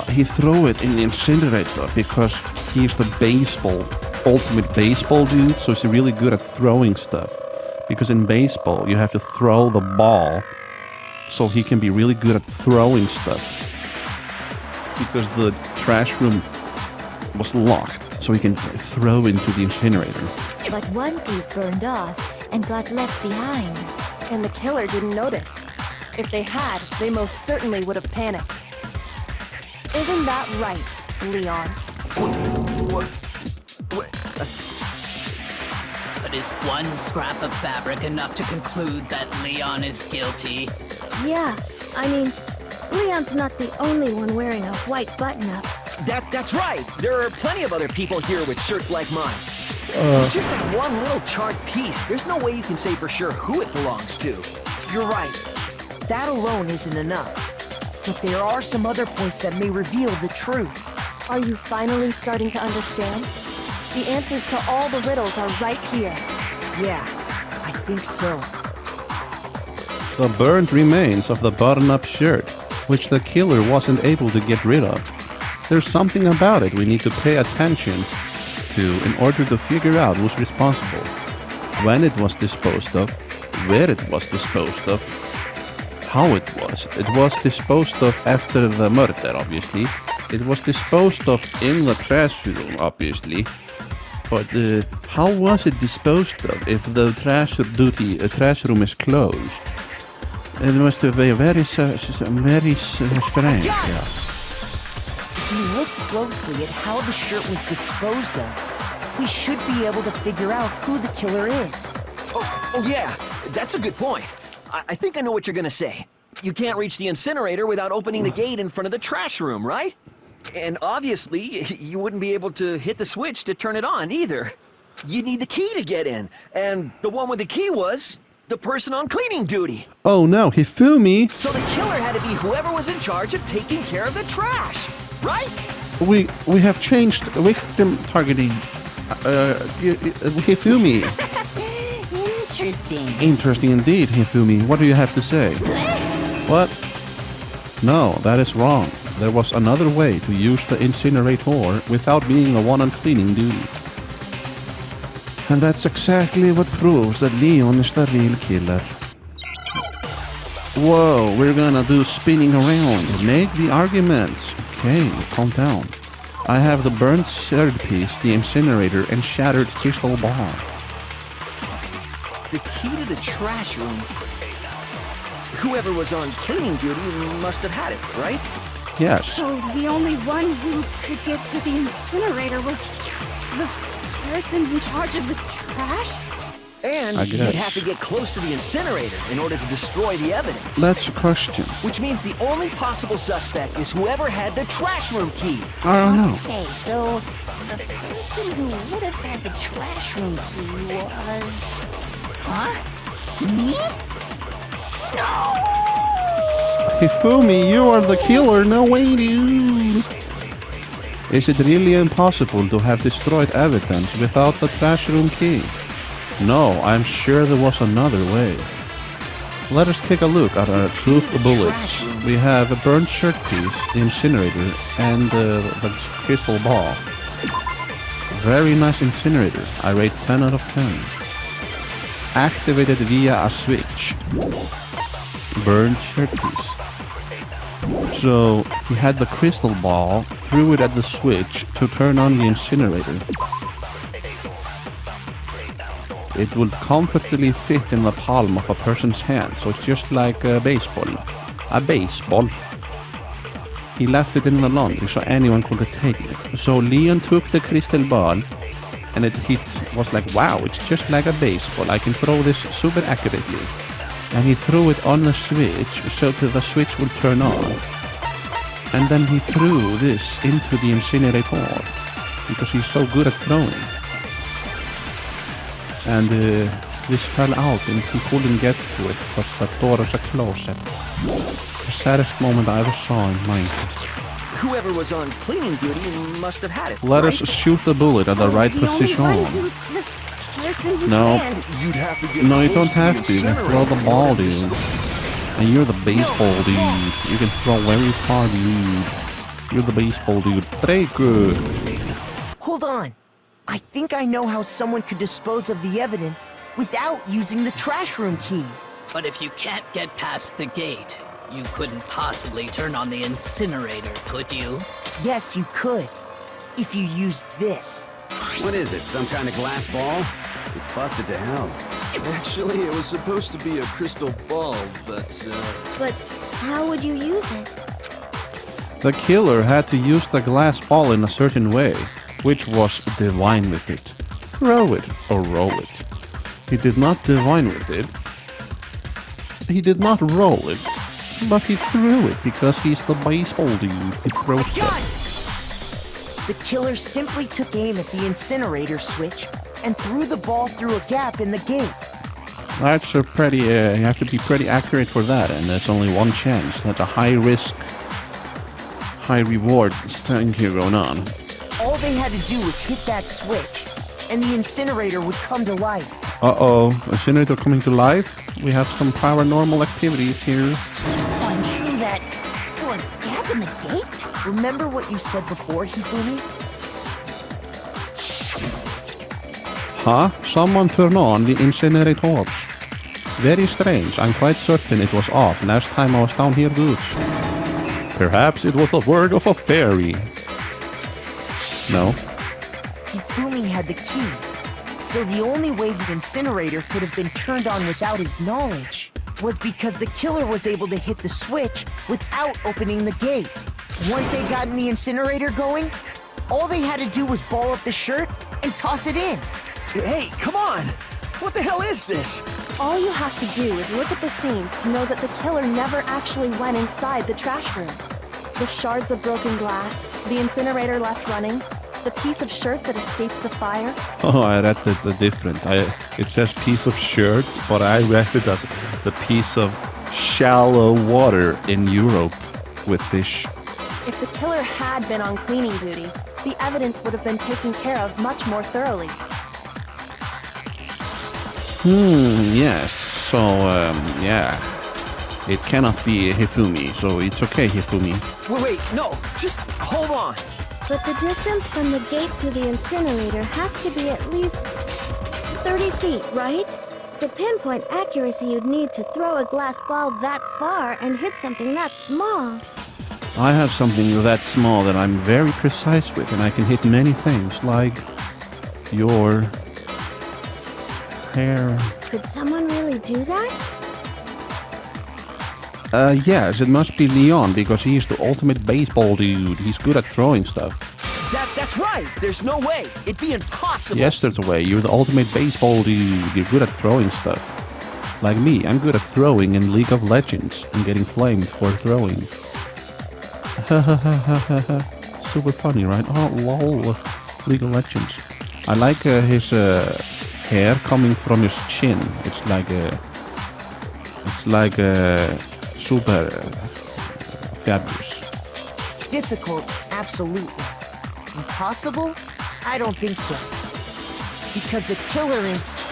He threw it in the incinerator because he's the ultimate baseball dude, so he's really good at throwing stuff. Because in baseball, you have to throw the ball, so he can be really good at throwing stuff. Because the trash room was locked, so he can throw into the incinerator. But one piece burned off and got left behind. And the killer didn't notice. If they had, they most certainly would have panicked. Isn't that right, Leon? But is one scrap of fabric enough to conclude that Leon is guilty? Yeah, I mean, Leon's not the only one wearing a white button-up. That's right. There are plenty of other people here with shirts like mine. Just that one little charred piece. There's no way you can say for sure who it belongs to. You're right. That alone isn't enough. But there are some other points that may reveal the truth. Are you finally starting to understand? The answers to all the riddles are right here. Yeah, I think so. The burned remains of the button-up shirt, which the killer wasn't able to get rid of. There's something about it we need to pay attention to in order to figure out who's responsible, when it was disposed of, where it was disposed of, how it was. It was disposed of after the murder, obviously. It was disposed of in the trash room, obviously. But how was it disposed of if the trash room is closed? It must be very strange. Yeah. If we look closely at how the shirt was disposed of, we should be able to figure out who the killer is. Oh yeah, that's a good point. I think I know what you're gonna say. You can't reach the incinerator without opening the gate in front of the trash room, right? And obviously, you wouldn't be able to hit the switch to turn it on either. You need the key to get in, and the one with the key was the person on cleaning duty. Oh no, Hifumi! So the killer had to be whoever was in charge of taking care of the trash, right? We have changed victim targeting. Hifumi. Interesting. Interesting indeed, Hifumi. What do you have to say? What? No, that is wrong. There was another way to use the incinerator without being the one on cleaning duty. And that's exactly what proves that Leon is the real killer. Whoa, we're gonna do spinning around. Make the arguments. Okay, calm down. I have the burnt shirt piece, the incinerator, and shattered crystal ball. The key to the trash room. Whoever was on cleaning duty must have had it, right? Yes. So the only one who could get to the incinerator was the person in charge of the trash? And I you'd guess. have to get close to the incinerator in order to destroy the evidence. That's a question. Which means the only possible suspect is whoever had the trash room key. I don't know. Okay, so the person who would have had the trash room key was... Huh? Me? Hifumi, you are the killer. No way, dude. Is it really impossible to have destroyed evidence without the trash room key? No, I'm sure there was another way. Let us take a look at our truth bullets. We have a burnt shirt piece, the incinerator, and the crystal ball. Very nice incinerator. I rate 10 out of 10. Activated via a switch. Burnt shirt piece. So he had the crystal ball, threw it at the switch to turn on the incinerator. It would comfortably fit in the palm of a person's hand, so it's just like a baseball. A baseball. He left it in the laundry so anyone could have taken it. So Leon took the crystal ball and he was like, wow, it's just like a baseball. I can throw this super accurately. And he threw it on the switch so that the switch would turn on. And then he threw this into the incinerator because he's so good at throwing. And this fell out and he couldn't get to it because the door is a closet. The saddest moment I ever saw in Minecraft. Whoever was on cleaning duty must have had it. Let us shoot the bullet at the right position. No, You'd have to get no, you close don't to have the to. You can incinerator throw the ball, in order to dude. And you're the baseball dude. You can throw very far, dude. You're the baseball dude. Very good. Hold on. I think I know how someone could dispose of the evidence without using the trash room key. But if you can't get past the gate, you couldn't possibly turn on the incinerator, could you? Yes, you could. If you used this. What is it, some kind of glass ball? It's busted to hell. Actually, it was supposed to be a crystal ball, but, But how would you use it? The killer had to use the glass ball in a certain way, which was divine with it. Throw it or roll it. He did not divine with it. He did not roll it, but he threw it because he's the baseball dude. He throws stuff. The killer simply took aim at the incinerator switch and threw the ball through a gap in the gate. That's a pretty, you have to be pretty accurate for that, and there's only one chance. That's a high risk, high reward thing here going on. All they had to do was hit that switch, and the incinerator would come to life. Uh-oh, incinerator coming to life? We have some paranormal activities here. Someone threw that through a gap in the gate? Remember what you said before, Hifumi? Huh? Someone turned on the incinerators. Very strange. I'm quite certain it was off last time I was down here, dudes. Perhaps it was the word of a fairy. No. Hifumi had the key, so the only way the incinerator could have been turned on without his knowledge was because the killer was able to hit the switch without opening the gate. Once they got in the incinerator going, all they had to do was ball up the shirt and toss it in. Hey, come on! What the hell is this? All you have to do is look at the scene to know that the killer never actually went inside the trash room. The shards of broken glass, the incinerator left running, the piece of shirt that escaped the fire. Oh, I read it different. It says piece of shirt, but I read it as the piece of shallow water in Europe with fish. If the killer had been on cleaning duty, the evidence would have been taken care of much more thoroughly. Yes. So, yeah. It cannot be Hifumi, so it's okay, Hifumi. Wait, no, just hold on. But the distance from the gate to the incinerator has to be at least 30 feet, right? The pinpoint accuracy you'd need to throw a glass ball that far and hit something that small. I have something that small that I'm very precise with, and I can hit many things, like your hair. Could someone really do that? Yes, it must be Leon, because he's the ultimate baseball dude. He's good at throwing stuff. That's right. There's no way. It'd be impossible. Yes, there's a way. You're the ultimate baseball dude. You're good at throwing stuff. Like me, I'm good at throwing in League of Legends and getting flamed for throwing. Super funny, right? Oh, lol. League of Legends. I like his hair coming from his chin. It's like super fabulous. Difficult, absolutely. Impossible? I don't think so. Because the killer is...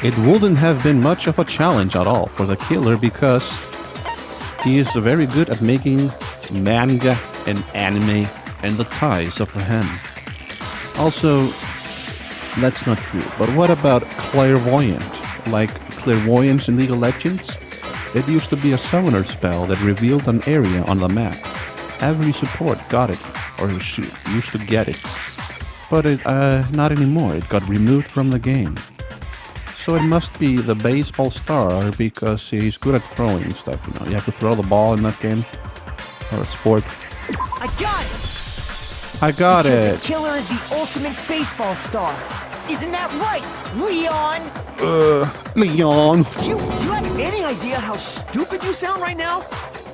It wouldn't have been much of a challenge at all for the killer because he is very good at making manga and anime and the ties of the hand. Also, that's not true. But what about clairvoyant? Like clairvoyance in League of Legends? It used to be a summoner spell that revealed an area on the map. Every support got it, or used to get it. But not anymore. It got removed from the game. So it must be the baseball star because he's good at throwing stuff, you know. You have to throw the ball in that game. Or a sport. I got it! I got Because it! the killer is the ultimate baseball star. Isn't that right, Leon? Leon! Do you have any idea how stupid you sound right now?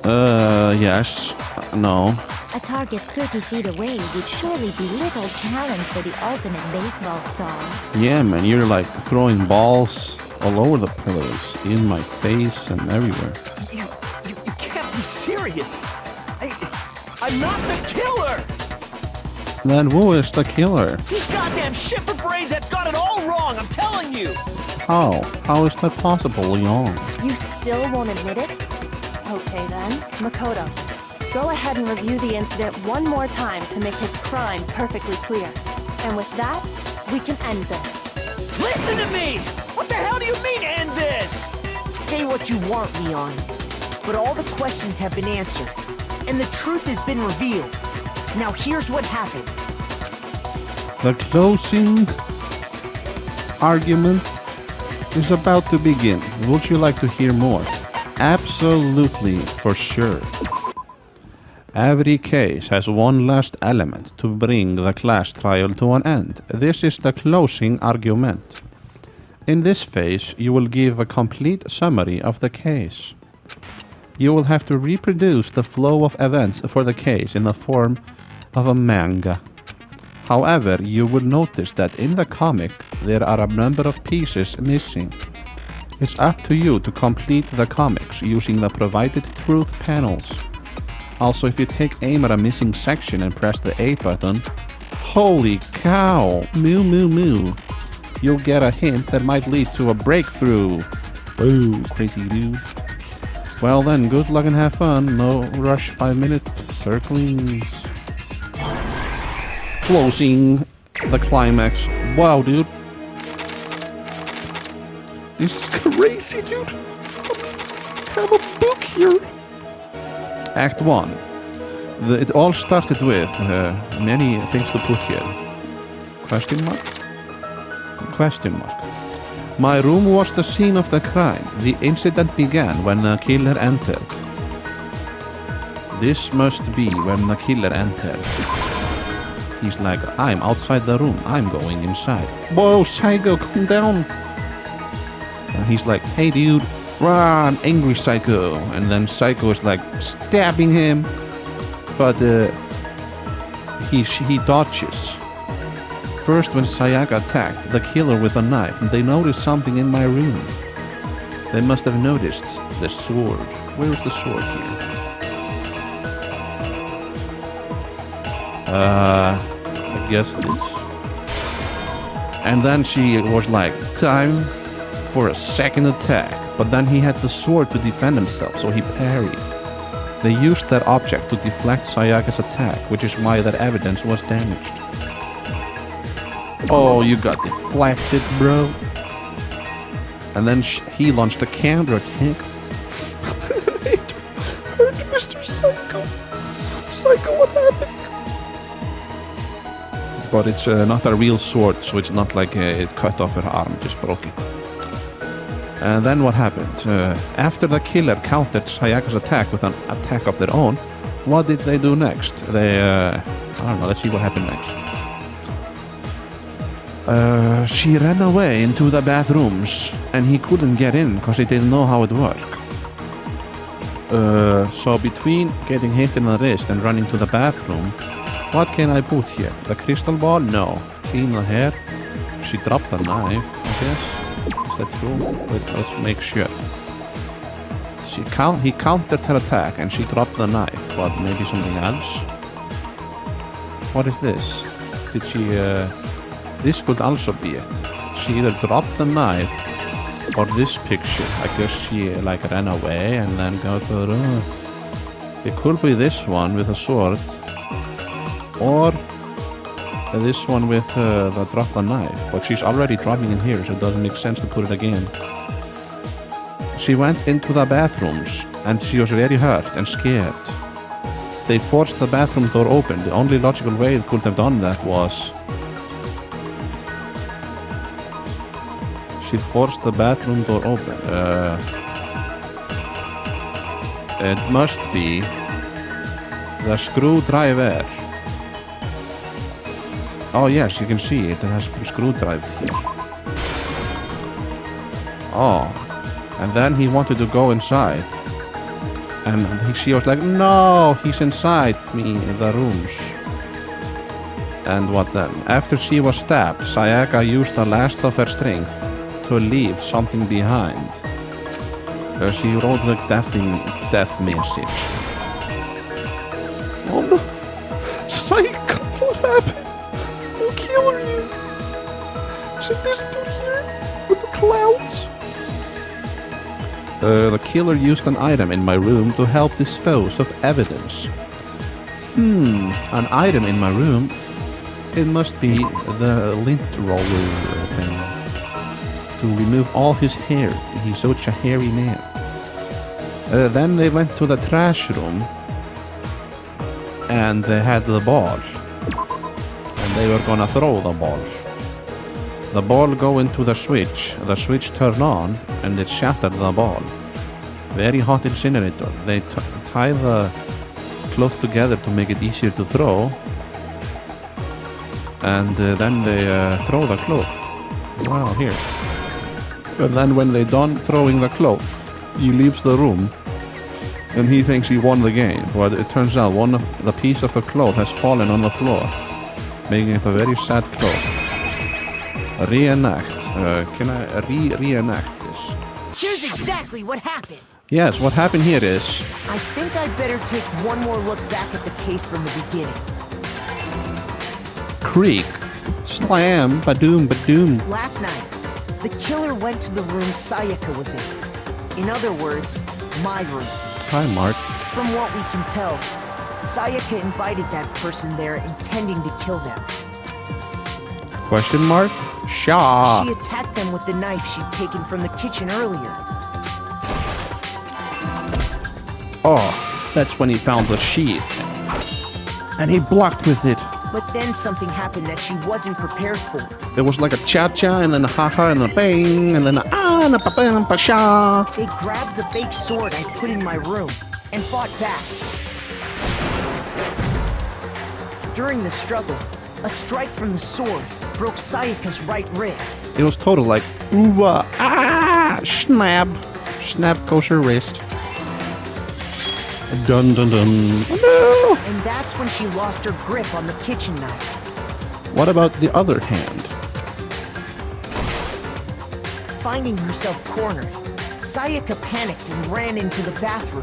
Yes. No. A target 30 feet away would surely be little challenge for the ultimate baseball star. Yeah, man, you're like throwing balls all over the place, in my face and everywhere. You can't be serious. I'm not the killer! Then who is the killer? These goddamn shipper brains have got it all wrong, I'm telling you! How? How is that possible, Leon? You still won't admit it? Okay then, Makoto. go ahead and review the incident one more time to make his crime perfectly clear. And with that, we can end this. Listen to me! What the hell do you mean, end this? Say what you want, Leon. But all the questions have been answered, and the truth has been revealed. Now here's what happened. The closing argument is about to begin. Would you like to hear more? Absolutely, for sure. Every case has one last element to bring the class trial to an end. This is the closing argument. In this phase, you will give a complete summary of the case. You will have to reproduce the flow of events for the case in the form of a manga. However, you will notice that in the comic, there are a number of pieces missing. It's up to you to complete the comics using the provided truth panels. Also, if you take aim at a missing section and press the A button, holy cow, moo moo moo, you'll get a hint that might lead to a breakthrough. Ooh, crazy dude. Well then, good luck and have fun. No rush, 5-minute circlings. Closing the climax. Wow, dude. This is crazy, dude. I have a book here. Act 1. It all started with many things to put here. Question mark? Question mark. My room was the scene of the crime. The incident began when the killer entered. This must be when the killer entered. He's like, I'm outside the room. I'm going inside. Whoa, Psycho, calm down. And he's like, hey, dude. Run, angry Psycho. And then Psycho is like stabbing him. But he dodges. First, when Sayaka attacked the killer with a knife, they noticed something in my room. They must have noticed the sword. Where is the sword here? I guess this. And then she was like, time for a second attack. But then he had the sword to defend himself, so he parried. They used that object to deflect Sayaka's attack, which is why that evidence was damaged. Oh, you got deflected, bro. And then he launched a counter attack. It hurt Mr. Psycho. Psycho, what happened? But it's not a real sword, so it's not like it cut off her arm, just broke it. And then what happened? After the killer countered Sayaka's attack with an attack of their own, what did they do next? They, I don't know, let's see what happened next. She ran away into the bathrooms, and he couldn't get in because he didn't know how it worked. So between getting hit in the wrist and running to the bathroom, what can I put here? The crystal ball? No. Clean the hair? She dropped the knife, I guess. Is that true? Let's make sure. He countered her attack and she dropped the knife, but maybe something else? What is this? Did she, this could also be it. She either dropped the knife or this picture. I guess she like ran away and then got the room. It could be this one with a sword. Or this one with the drop the knife. But she's already dropping in here, so it doesn't make sense to put it again. She went into the bathrooms and she was very hurt and scared. They forced the bathroom door open. The only logical way it could have done that was she forced the bathroom door open. It must be the screwdriver. Oh yes, you can see it has been screwdrived here. Oh, and then he wanted to go inside. And she was like, no, he's inside me in the rooms. And what then? After she was stabbed, Sayaka used the last of her strength to leave something behind. She wrote the death message. Oh no! Psycho, what happened? I'll kill you! Is it this dude here? With the clouds? The killer used an item in my room to help dispose of evidence. An item in my room? It must be the lint roller thing. To remove all his hair. He's such a hairy man. Then they went to the trash room. And they had the ball. And they were gonna throw the ball. The ball go into the switch turned on, and it shattered the ball. Very hot incinerator. They tie the cloth together to make it easier to throw, and then they throw the cloth. Wow, here. And then when they're done throwing the cloth, he leaves the room, and he thinks he won the game, but it turns out one of the piece of the cloth has fallen on the floor, making it a very sad cloth. Reenact. Can I reenact this? Here's exactly what happened. Yes, what happened here is... I think I'd better take one more look back at the case from the beginning. Creak. Slam. Badoom, badoom. Last night, the killer went to the room Sayaka was in. In other words, my room. Hi, Mark. From what we can tell, Sayaka invited that person there intending to kill them. Question mark? Shaw. She attacked them with the knife she'd taken from the kitchen earlier. Oh, that's when he found the sheath. And he blocked with it. But then something happened that she wasn't prepared for. It was like a cha-cha, and then a ha-ha, and a bang, and then a ah, and a pa-pa, and a pa-sha. They grabbed the fake sword I put in my room and fought back. During the struggle, a strike from the sword broke Sayaka's right wrist. It was total like, ooh, ah, snap. Snap goes her wrist. Dun dun dun. Oh, no! And that's when she lost her grip on the kitchen knife. What about the other hand? Finding herself cornered, Sayaka panicked and ran into the bathroom.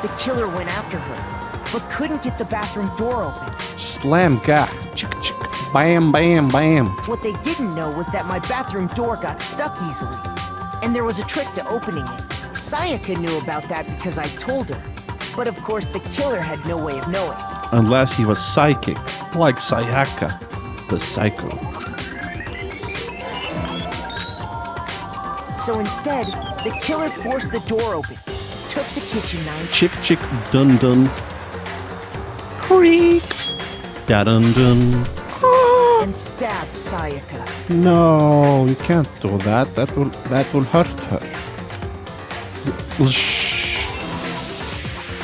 The killer went after her, but couldn't get the bathroom door open. Slam gah. Chick chick. Bam bam bam. What they didn't know was that my bathroom door got stuck easily, and there was a trick to opening it. Sayaka knew about that because I told her, but of course the killer had no way of knowing. Unless he was psychic, like Sayaka, the psycho. So instead, the killer forced the door open, took the kitchen knife, Chick chick dun dun. Creak. Da dun dun. and stabbed Sayaka. No, you can't do that. That will hurt her.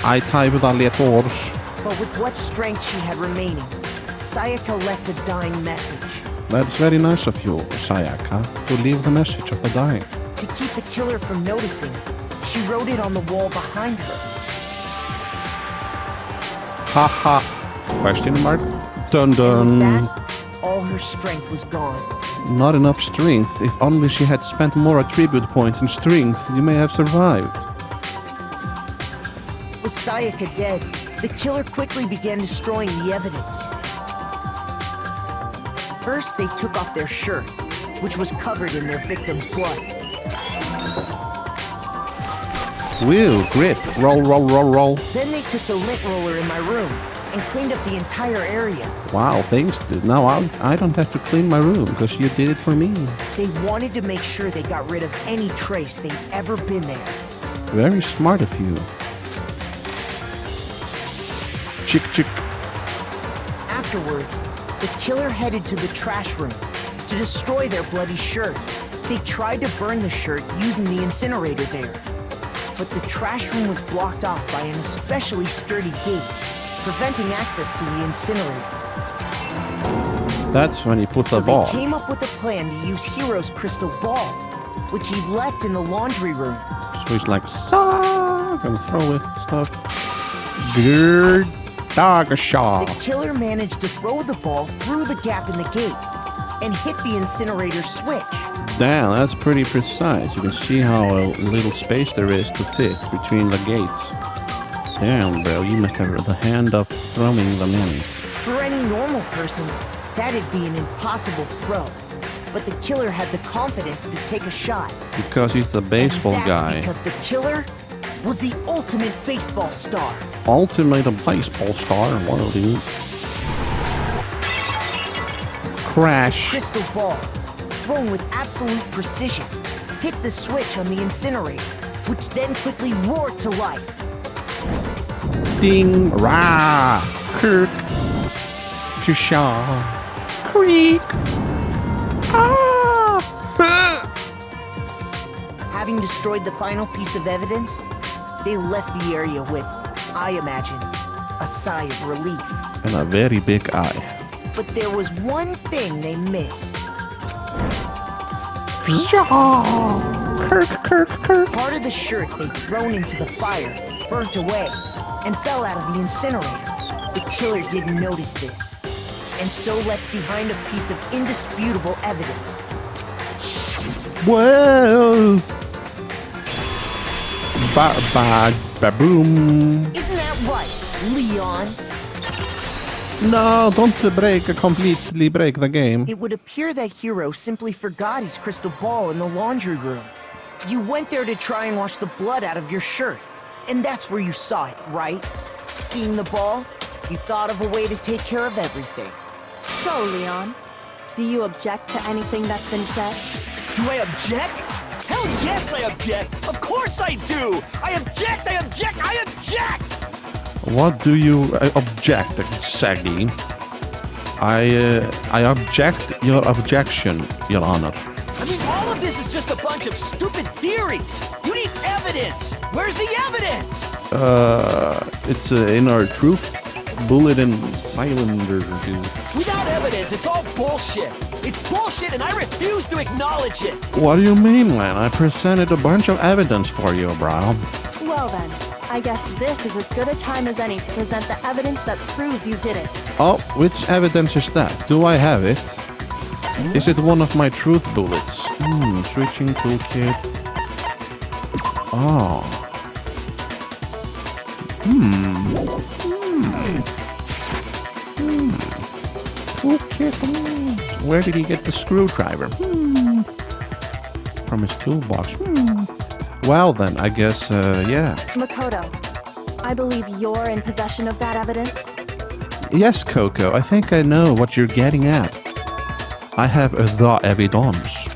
I tie with a horse. But with what strength she had remaining, Sayaka left a dying message. That's very nice of you, Sayaka, to leave the message of the dying. To keep the killer from noticing, she wrote it on the wall behind her. Ha ha. Question mark? Dun And dun. with that, all her strength was gone. Not enough strength. If only she had spent more attribute points in strength, you may have survived. With Sayaka dead, the killer quickly began destroying the evidence. First, they took off their shirt, which was covered in their victim's blood. Wheel, grip, roll, roll, roll, roll. Then they took the lint roller in my room and cleaned up the entire area. Wow, thanks, dude. Now I don't have to clean my room because you did it for me. They wanted to make sure they got rid of any trace they'd ever been there. Very smart of you. Chick, chick. Afterwards, the killer headed to the trash room to destroy their bloody shirt. They tried to burn the shirt using the incinerator there. But the trash room was blocked off by an especially sturdy gate, preventing access to the incinerator. That's when he put So the ball. they came up with a plan to use Hero's crystal ball, which he left in the laundry room. So he's like, suck, and throw it, stuff. Good dog shot. The killer managed to throw the ball through the gap in the gate and hit the incinerator switch. Damn, that's pretty precise. You can see how little space there is to fit between the gates. Damn, bro, you must have the hand of throwing the minis. For any normal person, that'd be an impossible throw. but the killer had the confidence to take a shot. Because he's the baseball and that's guy. because the killer was the ultimate baseball star. Ultimate baseball star. Whoa, dude. Crash. Crystal ball, thrown with absolute precision, hit the switch on the incinerator, which then quickly roared to life. Ding. Rah. Kirk. Fishaw. Creek. Ah. Having destroyed the final piece of evidence, they left the area with, I imagine, a sigh of relief. And a very big eye. But there was one thing they missed. Kirk. Part of the shirt they'd thrown into the fire burnt away and fell out of the incinerator. The killer didn't notice this, and so left behind a piece of indisputable evidence. Well. Ba-boom. Isn't that right, Leon? No, don't completely break the game. It would appear that Hero simply forgot his crystal ball in the laundry room. You went there to try and wash the blood out of your shirt, and that's where you saw it, right? Seeing the ball, you thought of a way to take care of everything. So, Leon, do you object to anything that's been said? Do I object? Hell yes, I object! Of course I do! I object! What do you object, Saggy? I object your objection, Your Honor. I mean, all of this is just a bunch of stupid theories! You need evidence! Where's the evidence? It's in our truth bulletin cylinder, dude. Without evidence, it's all bullshit! It's bullshit and I refuse to acknowledge it! What do you mean, man? I presented a bunch of evidence for you, bro. Well then, I guess this is as good a time as any to present the evidence that proves you did it. Oh, which evidence is that? Do I have it? Is it one of my truth bullets? Switching toolkit. Oh. Toolkit. Where did he get the screwdriver? From his toolbox. Well then, I guess, yeah. Makoto, I believe you're in possession of that evidence? Yes, Coco, I think I know what you're getting at. I have the evidence.